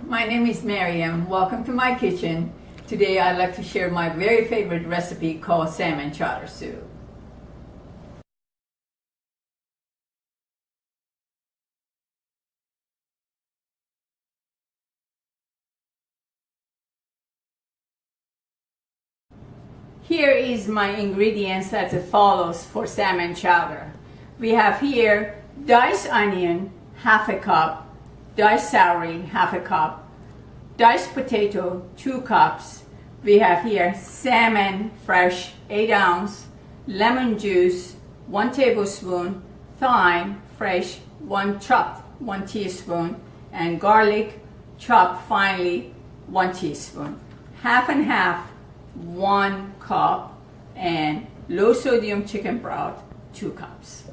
my name is Mariam. Welcome to my kitchen. Today I'd like to share my very favorite recipe called Salmon Chowder soup. Here is my ingredients as follows for salmon chowder. We have here diced onion, half a cup, diced celery, half a cup, diced potato, 2 cups. We have here salmon, fresh, 8 ounce, lemon juice, 1 tablespoon, thyme, fresh, 1 chopped, 1 teaspoon, and garlic, chopped finely, 1 teaspoon. Half and half, 1 cup, and low sodium chicken broth, 2 cups.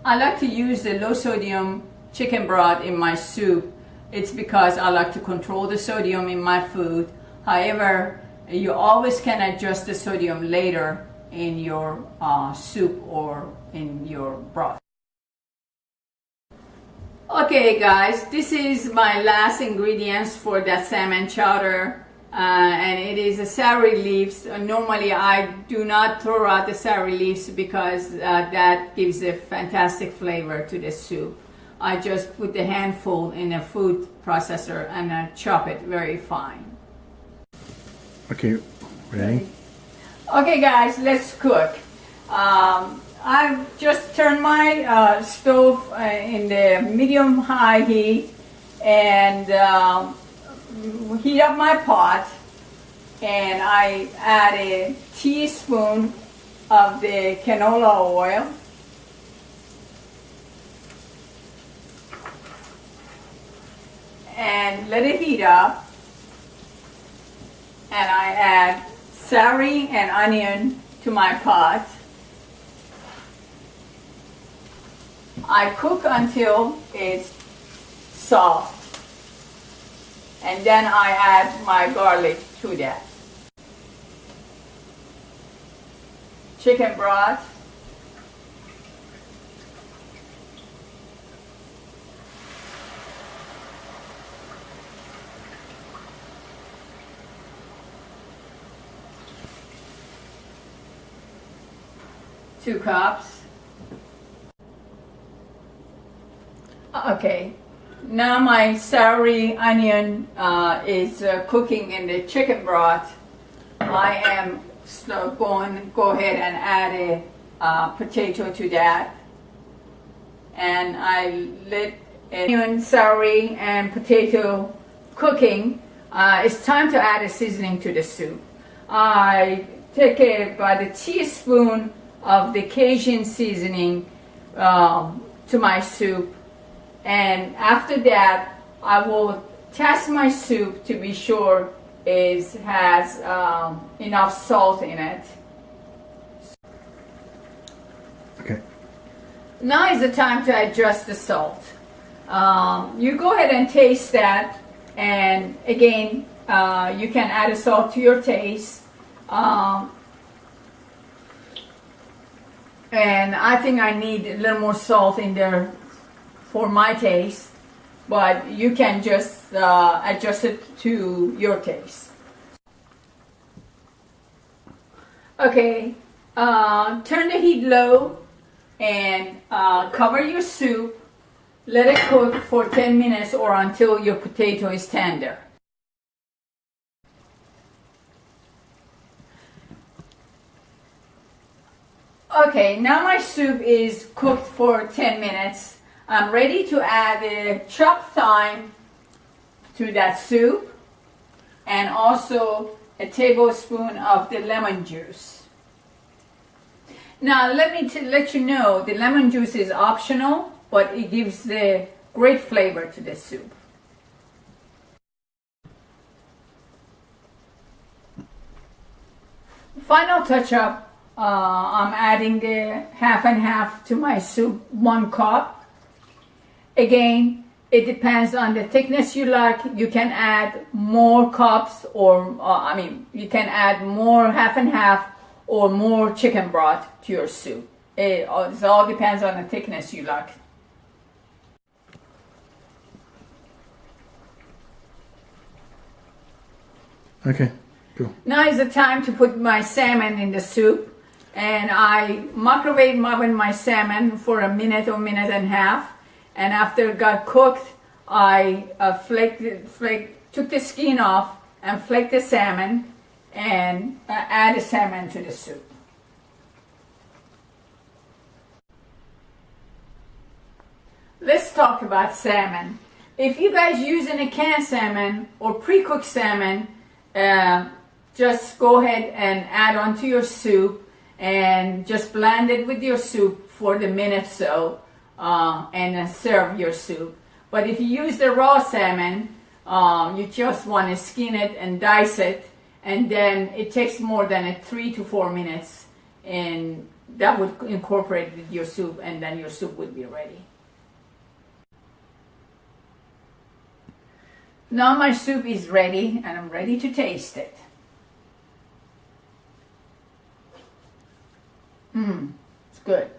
I like to use the low sodium chicken broth in my soup. It's because I like to control the sodium in my food. However, you always can adjust the sodium later in your soup or in your broth. Okay guys, this is my last ingredients for that salmon chowder, and it is the celery leaves. Normally I do not throw out the celery leaves because that gives a fantastic flavor to the soup. I just put the handful in a food processor and I chop it very fine. Okay, ready? Okay guys, let's cook. I've just turned my stove in the medium-high heat and heat up my pot, and I add a teaspoon of the canola oil, and let it heat up, and I add celery and onion to my pot. I cook until it's soft, and then I add my garlic to that. Chicken broth, two cups. Okay, now my celery onion is cooking in the chicken broth. I am go ahead and add a potato to that, and I let onion, celery, and potato cooking. It's time to add a seasoning to the soup. I take about a teaspoon of the Cajun seasoning to my soup. And after that, I will test my soup to be sure it has enough salt in it. Okay. Now is the time to adjust the salt. You go ahead and taste that, and again, you can add a salt to your taste. And I think I need a little more salt in there for my taste, but you can just adjust it to your taste. Okay, turn the heat low and cover your soup. Let it cook for 10 minutes or until your potato is tender. Okay, now my soup is cooked for 10 minutes. I'm ready to add the chopped thyme to that soup, and also a tablespoon of the lemon juice. Now let me let you know the lemon juice is optional, but it gives the great flavor to the soup. Final touch up, I'm adding the half and half to my soup, 1 cup. Again, it depends on the thickness you like. You can add more cups, or you can add more half and half or more chicken broth to your soup. It all depends on the thickness you like. Okay, cool. Now is the time to put my salmon in the soup, and I microwave my salmon for a minute or minute and a half, and after it got cooked, I took the skin off and flaked the salmon and add the salmon to the soup. Let's talk about salmon. If you guys using a canned salmon or pre-cooked salmon, just go ahead and add onto your soup and just blend it with your soup for the minute so and serve your soup. But if you use the raw salmon, you just want to skin it and dice it, and then it takes more than 3 to 4 minutes, and that would incorporate with your soup, and then your soup would be ready. Now my soup is ready, and I'm ready to taste it. It's good.